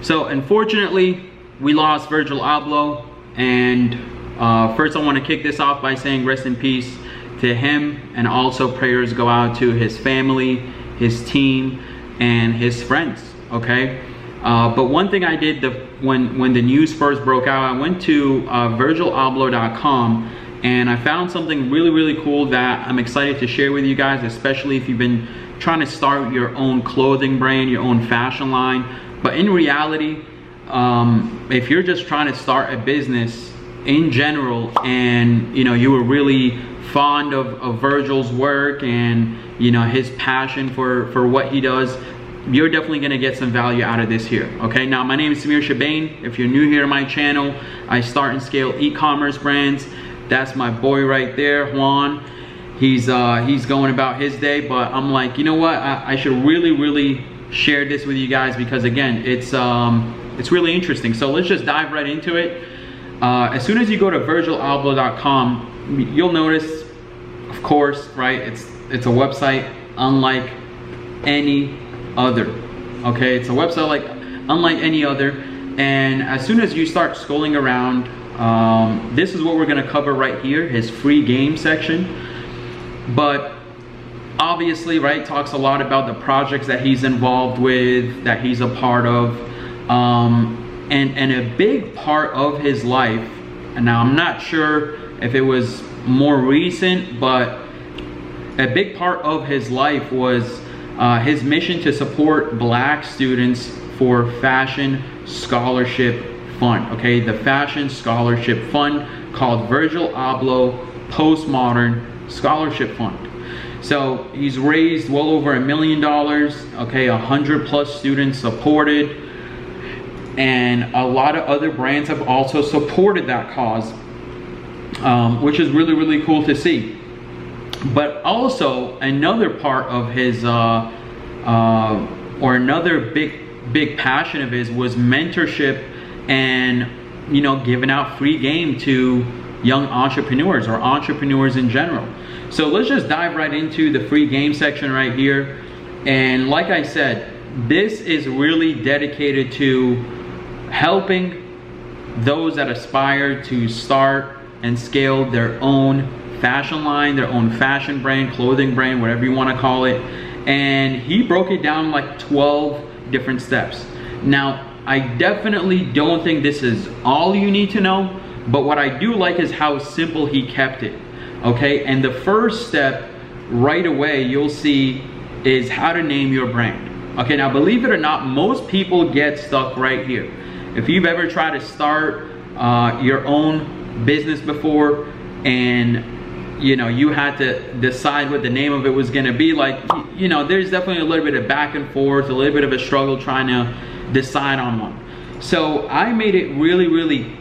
So unfortunately, we lost Virgil Abloh, and first I want to kick this off by saying rest in peace to him, and also prayers go out to his family, his team, and his friends, okay? But one thing I did when the news first broke out, I went to virgilabloh.com, and I found something really cool that I'm excited to share with you guys, especially if you've been trying to start your own clothing brand, your own fashion line. But in reality, if you're just trying to start a business in general, and you were really fond of Virgil's work and his passion for what he does, you're definitely going to get some value out of this here. Okay, now my name is Samir Chibane. If you're new here to my channel, I start and scale e-commerce brands. That's my boy right there, Juan. He's going about his day, but I'm like, you know what, I should really share this with you guys, because again, it's really interesting. So let's just dive right into it. As soon as you go to virgilabloh.com, you'll notice, of course, right, it's a website unlike any other. Okay, it's a website unlike any other. And as soon as you start scrolling around, this is what we're going to cover right here, his free game section. But obviously, right, talks a lot about the projects that he's involved with, that he's a part of, and a big part of his life, and now I'm not sure if it was more recent, but a big part of his life was his mission to support Black students for Fashion Scholarship Fund. Okay, the Fashion Scholarship Fund, called Virgil Abloh Postmodern Scholarship Fund. So he's raised well over $1 million. Okay, 100+ students supported, and a lot of other brands have also supported that cause, which is really cool to see. But also another part of his or another big passion of his was mentorship, and giving out free game to young entrepreneurs, or entrepreneurs in general. So let's just dive right into the free game section right here. And like I said, this is really dedicated to helping those that aspire to start and scale their own fashion line, their own fashion brand, clothing brand, whatever you want to call it. And he broke it down like 12 different steps. Now, I definitely don't think this is all you need to know, but what I do like is how simple he kept it. Okay, and the first step right away you'll see is how to name your brand. Okay, now believe it or not, most people get stuck right here. If you've ever tried to start your own business before, and you had to decide what the name of it was going to be, there's definitely a little bit of back and forth, a little bit of a struggle trying to decide on one. So I made it really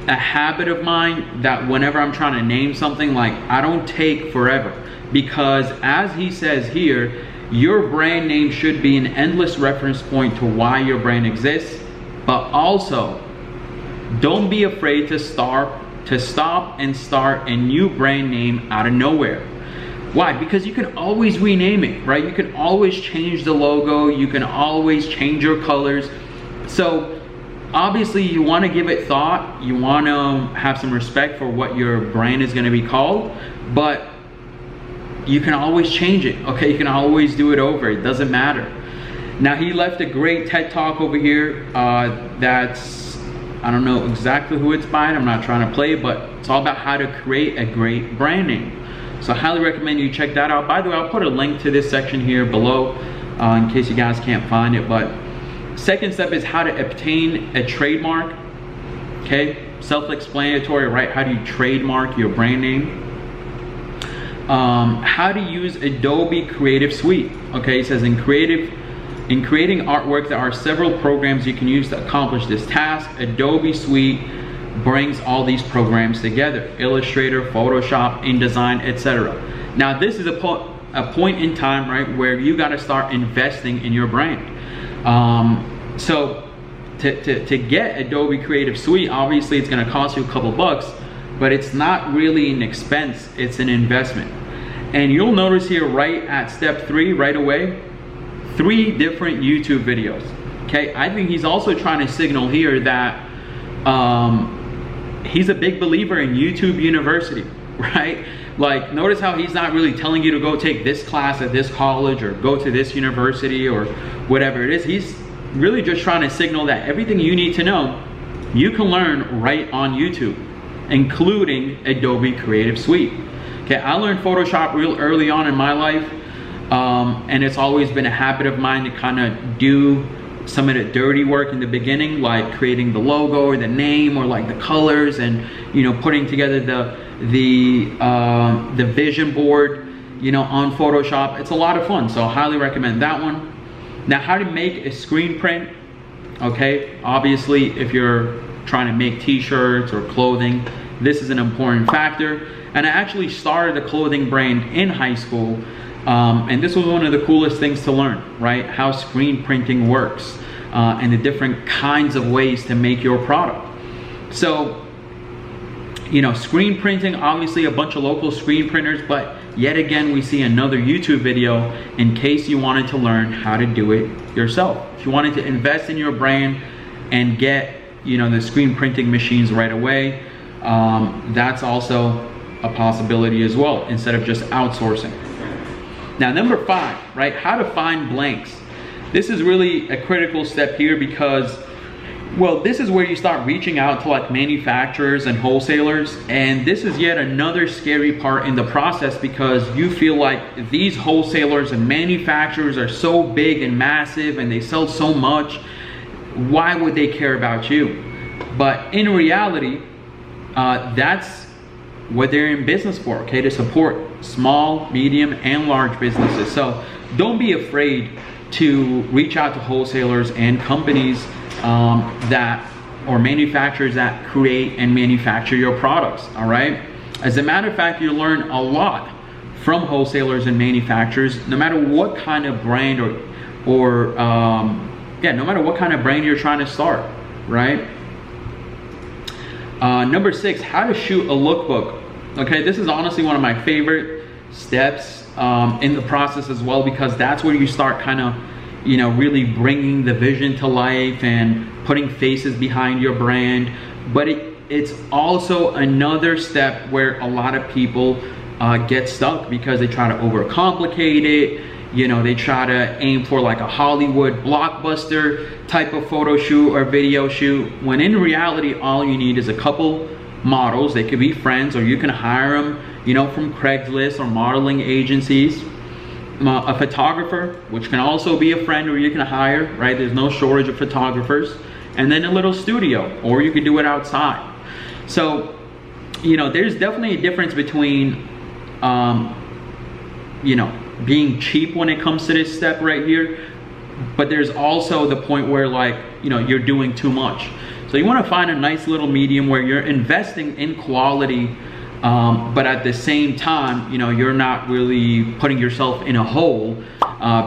a habit of mine that whenever I'm trying to name something, I don't take forever, because as he says here, your brand name should be an endless reference point to why your brand exists. But also, don't be afraid to stop and start a new brand name out of nowhere. Why? Because you can always rename it, right? You can always change the logo, you can always change your colors. So obviously you want to give it thought, you want to have some respect for what your brand is going to be called, but you can always change it. Okay, you can always do it over, it doesn't matter. Now he left a great TED talk over here that's, I don't know exactly who it's by, I'm not trying to play, but it's all about how to create a great brand name. So I highly recommend you check that out. By the way, I'll put a link to this section here below in case you guys can't find it. But second step is how to obtain a trademark. Okay, self-explanatory, right? How do you trademark your brand name? How to use Adobe Creative Suite. Okay, it says in creating artwork, there are several programs you can use to accomplish this task. Adobe Suite brings all these programs together: Illustrator, Photoshop, InDesign, etc. Now this is a point in time, right, where you got to start investing in your brand. So to get Adobe Creative Suite, obviously it's going to cost you a couple bucks, but it's not really an expense, it's an investment. And you'll notice here right at step 3 right away, 3 different YouTube videos. Okay, I think he's also trying to signal here that he's a big believer in YouTube University, right? Like, notice how he's not really telling you to go take this class at this college or go to this university or whatever it is. He's really just trying to signal that everything you need to know, you can learn right on YouTube, including Adobe Creative Suite. Okay, I learned Photoshop real early on in my life, and it's always been a habit of mine to kind of do some of the dirty work in the beginning, like creating the logo or the name or like the colors, and putting together the vision board on Photoshop. It's a lot of fun, so I highly recommend that one. Now, how to make a screen print. Okay, obviously if you're trying to make t-shirts or clothing, this is an important factor. And I actually started a clothing brand in high school, and this was one of the coolest things to learn, right? How screen printing works, and the different kinds of ways to make your product. So, screen printing, obviously a bunch of local screen printers, but yet again, we see another YouTube video in case you wanted to learn how to do it yourself. If you wanted to invest in your brand and get, the screen printing machines right away, that's also a possibility as well, instead of just outsourcing. Now, number 5, right? How to find blanks. This is really a critical step here because, well, this is where you start reaching out to like manufacturers and wholesalers, and this is yet another scary part in the process because you feel like these wholesalers and manufacturers are so big and massive and they sell so much. Why would they care about you? But in reality, that's what they're in business for, okay? To support small, medium, and large businesses. So don't be afraid to reach out to wholesalers and companies or manufacturers that create and manufacture your products, all right? As a matter of fact, you learn a lot from wholesalers and manufacturers, no matter what kind of brand no matter what kind of brand you're trying to start, right? Number 6, how to shoot a lookbook. Okay, this is honestly one of my favorite steps in the process as well, because that's where you start kind of, really bringing the vision to life and putting faces behind your brand. But it's also another step where a lot of people get stuck because they try to overcomplicate it. They try to aim for like a Hollywood blockbuster type of photo shoot or video shoot, when in reality, all you need is a couple models. They could be friends, or you can hire them, from Craigslist or modeling agencies. A photographer, which can also be a friend or you can hire, right? There's no shortage of photographers. And then a little studio, or you could do it outside. So, there's definitely a difference between, being cheap when it comes to this step right here, but there's also the point where like, you're doing too much. So you want to find a nice little medium where you're investing in quality, but at the same time, you're not really putting yourself in a hole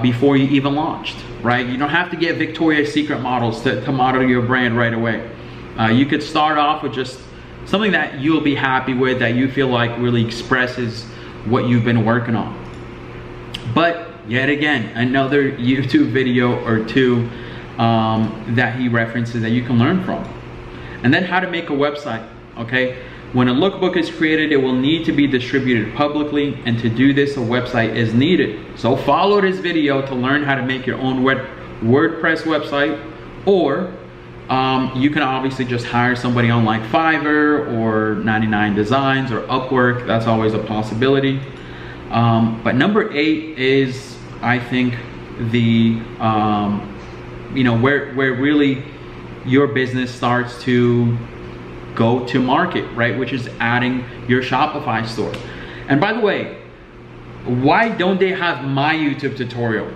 before you even launched, right? You don't have to get Victoria's Secret models to model your brand right away. You could start off with just something that you'll be happy with, that you feel like really expresses what you've been working on. But yet again, another YouTube video or two that he references that you can learn from. And then how to make a website, okay? When a lookbook is created, it will need to be distributed publicly, and to do this, a website is needed. So follow this video to learn how to make your own WordPress website, or you can obviously just hire somebody on like Fiverr or 99 Designs or Upwork. That's always a possibility. But number 8 is, I think, the where really your business starts to go to market, right? Which is adding your Shopify store. And by the way, why don't they have my YouTube tutorial?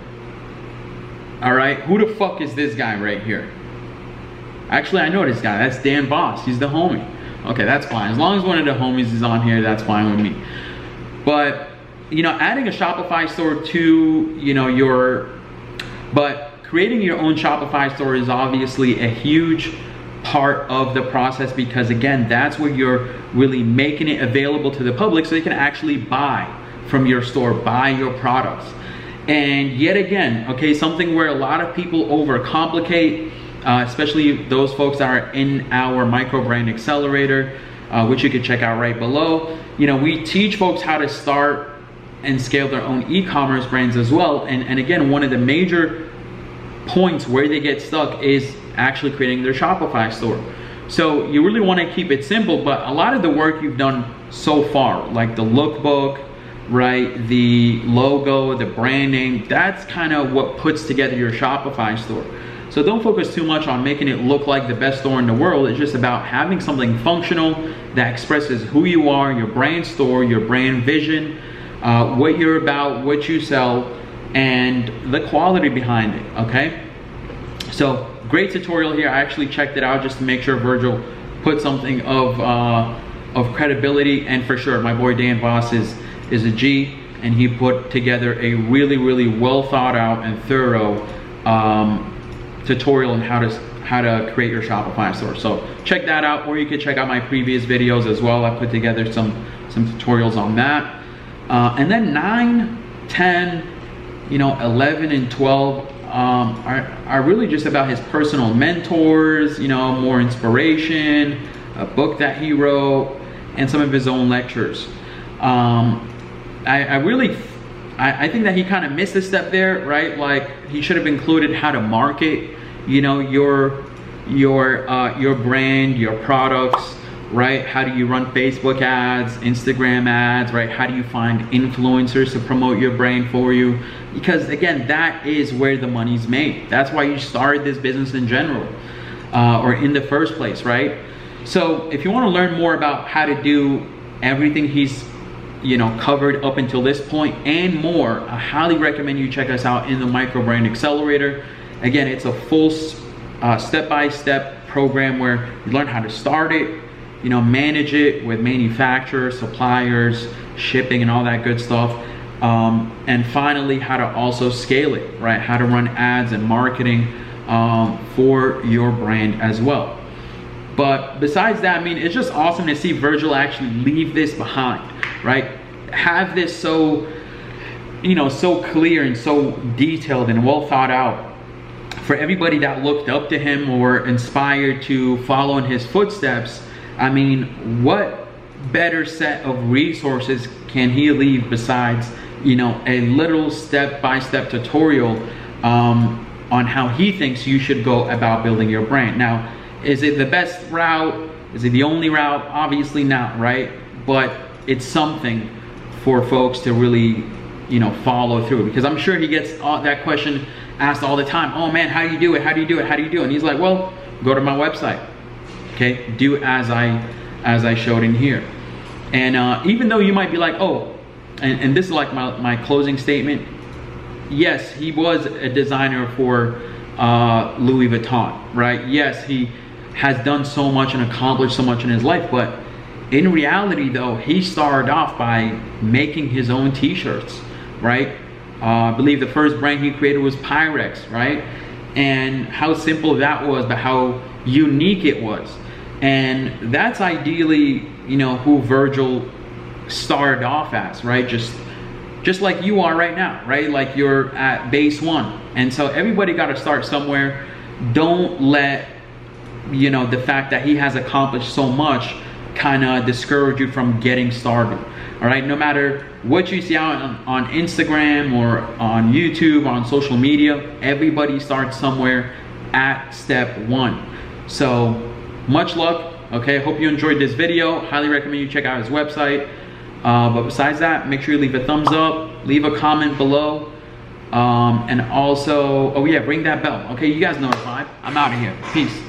All right, who the fuck is this guy right here? Actually, I know this guy. That's Dan Voss. He's the homie. Okay, that's fine. As long as one of the homies is on here, that's fine with me. But adding a Shopify store to but creating your own Shopify store is obviously a huge part of the process, because again, that's where you're really making it available to the public so they can actually buy from your store, buy your products. And yet again, okay, something where a lot of people overcomplicate, especially those folks that are in our micro brand accelerator, which you can check out right below. You know, we teach folks how to start and scale their own e-commerce brands as well. And again, one of the major points where they get stuck is actually creating their Shopify store. So you really want to keep it simple, but a lot of the work you've done so far, like the lookbook, right, the logo, the branding, that's kind of what puts together your Shopify store. So don't focus too much on making it look like the best store in the world. It's just about having something functional that expresses who you are, your brand store, your brand vision, what you're about, what you sell, and the quality behind it, okay? So great tutorial here. I actually checked it out just to make sure Virgil put something of credibility, and for sure my boy Dan Voss is a G, and he put together a really well thought out and thorough tutorial on how to create your Shopify store. So check that out, or you can check out my previous videos as well. I put together some tutorials on that. And then 9, 10, 11 and 12 are really just about his personal mentors, more inspiration, a book that he wrote, and some of his own lectures. I think that he kind of missed a step there, right? Like, he should have included how to market, your brand, your products, right? How do you run Facebook ads, Instagram ads, right? How do you find influencers to promote your brand for you? Because again, that is where the money's made. That's why you started this business in general, or in the first place, right? So if you want to learn more about how to do everything he's covered up until this point and more, I highly recommend you check us out in the Micro Brand Accelerator. Again, it's a full step-by-step program where you learn how to start it, manage it with manufacturers, suppliers, shipping, and all that good stuff. And finally, how to also scale it, right? How to run ads and marketing for your brand as well. But besides that, I mean, it's just awesome to see Virgil actually leave this behind, right? Have this so, so clear and so detailed and well thought out for everybody that looked up to him or inspired to follow in his footsteps. I mean, what better set of resources can he leave besides, a little step-by-step tutorial on how he thinks you should go about building your brand. Now, is it the best route? Is it the only route? Obviously not, right? But it's something for folks to really, follow through, because I'm sure he gets that question asked all the time. Oh man, how do you do it? How do you do it? How do you do it? And he's like, well, go to my website. Okay, do as I showed in here. And even though you might be like, oh, and this is like my closing statement. Yes, he was a designer for Louis Vuitton, right? Yes, he has done so much and accomplished so much in his life, but in reality though, he started off by making his own t-shirts, right? I believe the first brand he created was Pyrex, right? And how simple that was, but how unique it was. And that's ideally, who Virgil started off as, right? Just like you are right now, right? Like you're at base 1. And so everybody got to start somewhere. Don't let, the fact that he has accomplished so much kind of discourage you from getting started. All right, no matter what you see out on Instagram or on YouTube or on social media, everybody starts somewhere at step 1. So much luck. Okay, hope you enjoyed this video. Highly recommend you check out his website. But besides that, make sure you leave a thumbs up, leave a comment below, and also, oh yeah, ring that bell. Okay, you guys know the vibe. I'm out of here. Peace.